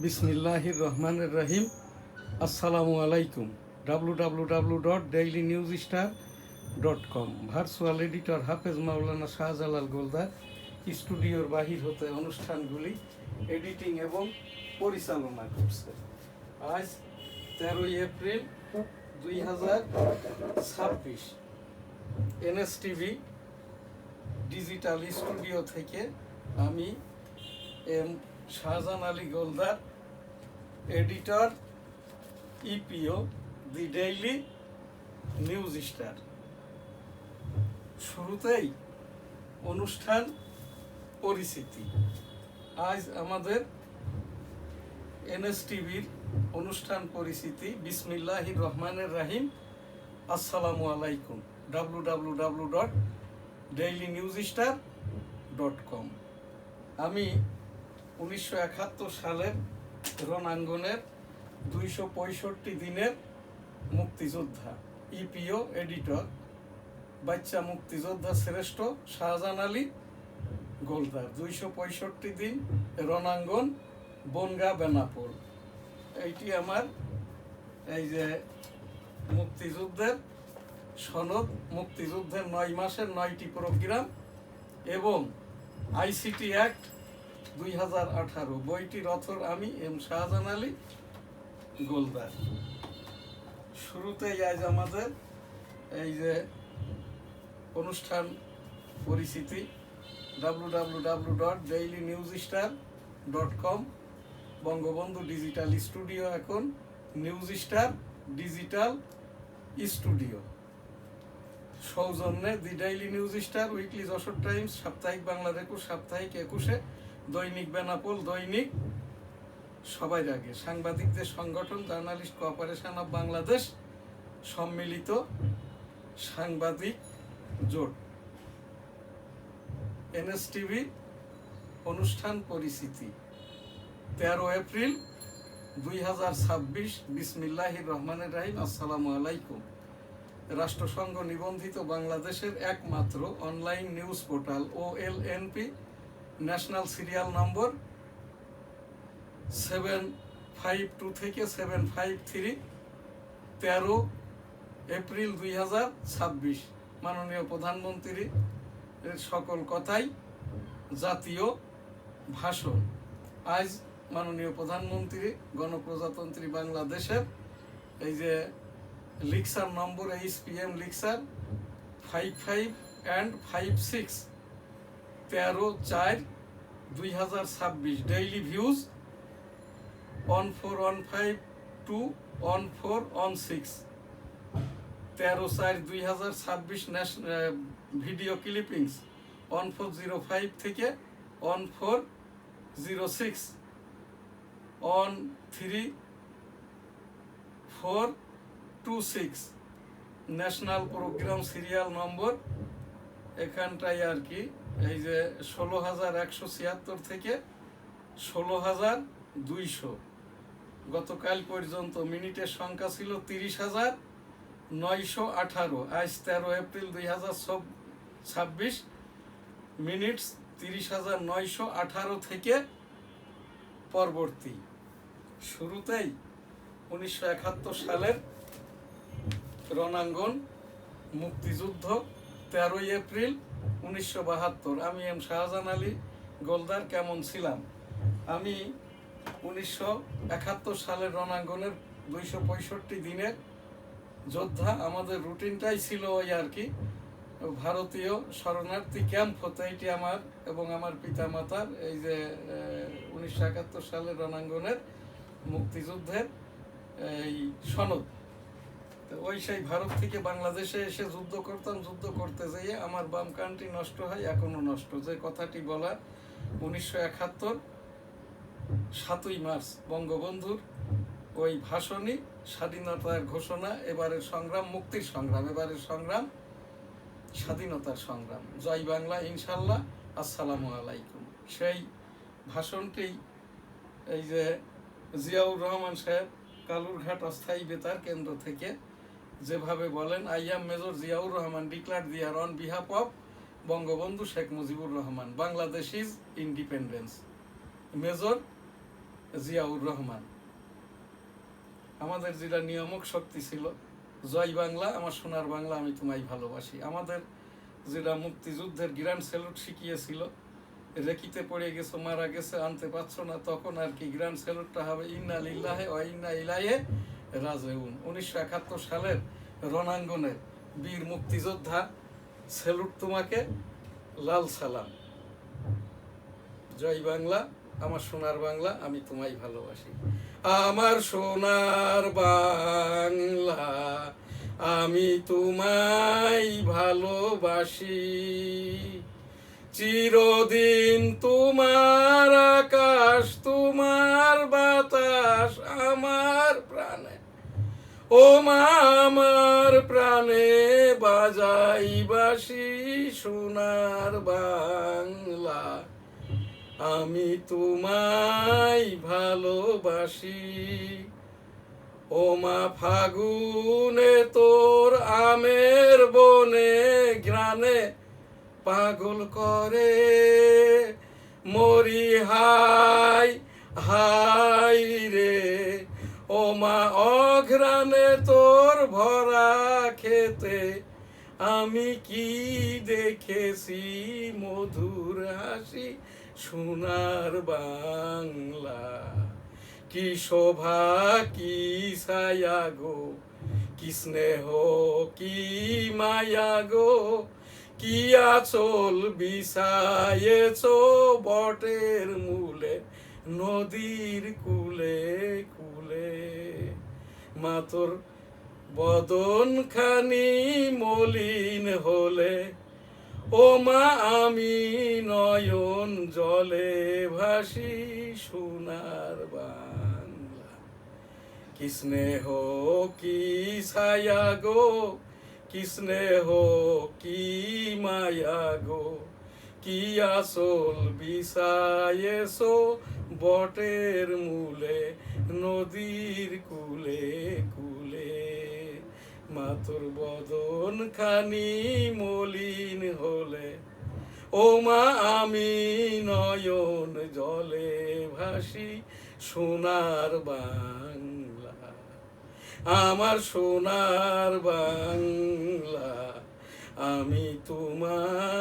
বিসমিল্লাহির রহমানির রহিম। আসসালামু আলাইকুম। www.dailynewsstar.com ভার্চুয়াল এডিটর হাফেজ মাওলানা শাহজালাল গোলদার স্টুডিওর বাহির হতে অনুষ্ঠানগুলি এডিটিং এবং পরিচালনা করছে। আজ 13 এপ্রিল 2026 NSTV ডিজিটাল স্টুডিও থেকে আমি M Shahjahan Ali Goldar, editor, EPO, the daily news star. শুরুতেই অনুষ্ঠান পরিচিতি। আজ আমাদের NSTVর অনুষ্ঠান পরিচিতি। বিসমিল্লাহির রহমানির রহিম। আসসালামু আলাইকুম। www.dailynewsstar.com। আমি 1971 সালের রণাঙ্গনের 265 দিনের মুক্তিযোদ্ধা, ইপিও, এডিটর, বাচ্চা মুক্তিযোদ্ধা শ্রেষ্ঠ শাহজাহান আলী গোলদার। 265 দিন রণাঙ্গন, বনগাঁ, বেনাপোল। এইটি আমার এই যে মুক্তিযুদ্ধের সনদ, মুক্তিযুদ্ধের 9 মাসের 9টি প্রোগ্রাম এবং ICT অ্যাক্ট 2018 বইটির অথর আমি এম শাহজাহান আলী গোলদার। শুরুতেই আজ আমাদের এই যে অনুষ্ঠান পরিচিতি। www.dailynewsstar.com বঙ্গবন্ধু ডিজিটাল স্টুডিও এখন নিউজ স্টার ডিজিটাল স্টুডিও। সৌজন্যে the daily news star, weekly Jessore times, সাপ্তাহিক বাংলার 21, সাপ্তাহিক 21, দৈনিক বেনাপোল, দৈনিক সবার আগে, সাংবাদিকদের সংগঠন জার্নালিস্ট কোঅপারেশন অফ বাংলাদেশ, সম্মিলিত সাংবাদিক জোট। NSTV অনুষ্ঠান পরিচিতি 13 এপ্রিল 2026। বিসমিল্লাহির রহমানির রহিম। আসসালামু আলাইকুম। রাষ্ট্রসংঘ নিবন্ধিত বাংলাদেশের একমাত্র online news portal OLNP, national serial number 752 থেকে 753, 13 এপ্রিল 2026। মাননীয় প্রধানমন্ত্রী সকল কথাই জাতীয় ভাষণ। আজ মাননীয় প্রধানমন্ত্রী গণপ্রজাতন্ত্রী বাংলাদেশের এই যে লিকসার নম্বর HPM লিকসার 55 and 56, 13/4/2026। Daily views 1415 to 1416, 13/4/2026। Video clippings 1405 থেকে 1406, 13426। ন্যাশনাল প্রোগ্রাম সিরিয়াল নম্বর এখানটাই আর কি এই যে 16176 থেকে 16200। গতকাল পর্যন্ত মিনিটের সংখ্যা ছিল 30,918। আজ 13 এপ্রিল 2026, মিনিটস 30,918 থেকে পরবর্তী। শুরুতেই 1971 সালের রণাঙ্গন, মুক্তিযুদ্ধ 13 এপ্রিল 1972। আমি এম শাহজাহান আলী গোলদার কেমন ছিলাম? আমি 1971 সালের রণাঙ্গনের 265 দিনের যোদ্ধা। আমাদের রুটিনটাই ছিল ওই আর কি, ভারতীয় শরণার্থী ক্যাম্প হতে। এটি আমার এবং আমার পিতামাতার এই যে 1971 সালের রণাঙ্গনের মুক্তিযুদ্ধের এই সনদ। তো ওই সেই ভারত থেকে বাংলাদেশে এসে যুদ্ধ করতাম। যুদ্ধ করতে যেয়ে আমার বাম কানটি নষ্ট হয়, এখনো নষ্ট। যে কথাটি বলা 1971 7ই মার্চ বঙ্গবন্ধুর ওই ভাষণই স্বাধীনতার ঘোষণা। এবারের সংগ্রাম মুক্তির সংগ্রাম, এবারের সংগ্রাম স্বাধীনতার সংগ্রাম। জয় বাংলা ইনশাল্লাহ। আসসালামু আলাইকুম। সেই ভাষণটি এই যে জিয়াউর রহমান সাহেব কালুরঘাট অস্থায়ী বেতার কেন্দ্র থেকে যেভাবে বলেন, I am Major Ziaur Rahman declare দিয়ার on behalf of Bangabandhu Sheikh Mujibur Rahman, Bangladesh is independence. Major Ziaur Rahman. আমাদের যেটা নিয়ামক শক্তি ছিল, জয় বাংলা আমার সোনার বাংলা আমি তোমায় ভালোবাসি। আমাদের যেটা মুক্তিযুদ্ধের গ্র্যান্ড স্যালুট শিখিয়েছিল, রেকিতে পড়ে গেছো, মারা গেছে, আনতে পারছো না, তখন আর কি গ্র্যান্ড স্যালুটটা হবে ইন্না লিল্লাহি ওয়া ইন্না ইলাইহি রাজিউন। 1971 সালের রণাঙ্গনের বীর মুক্তিযোদ্ধা, স্যালুট তোমাকে, লাল সালাম। জয় বাংলা আমার সোনার বাংলা আমি তোমায় ভালোবাসি। আমার সোনার বাংলা আমি তোমায় ভালোবাসি, চিরদিন তোমার আকাশ তোমার বাতাস আমার প্রাণে, ও মা আমার প্রাণে বাজাই বাঁশি, সোনার বাংলা আমি তোমায় ভালোবাসি। ও মা ফাগুনে তোর আমের বনে গ্রানে পাগল করে, মরি হাই হাই রে। ও মা অঘ্রানে তোর ভরা খেতে আমি কি দেখেছি মধুর হাসি, সোনার বাংলা কি শোভা কি ছায়া গো, কি স্নেহ কি মায়া গো, কি আঁচল বিছায়েছ বটের মূলে নদীর কুলে কুলে। মা তোর বদন খানি মলিন হলে, ও মা আমি নয়ন জলে ভাসি, সোনার বাংলা কি স্নেহ কি ছায়া গো, কি স্নেহ কি মায়া গো, কি আসল বিছায়েছো বটের মূলে নদীর কুলে কুলে। মা তোর বদন খানি মলিন হলে, ও মা আমি নয়ন জলে ভাসি, সোনার বাংলা আমার সোনার বাংলা আমি তোমায়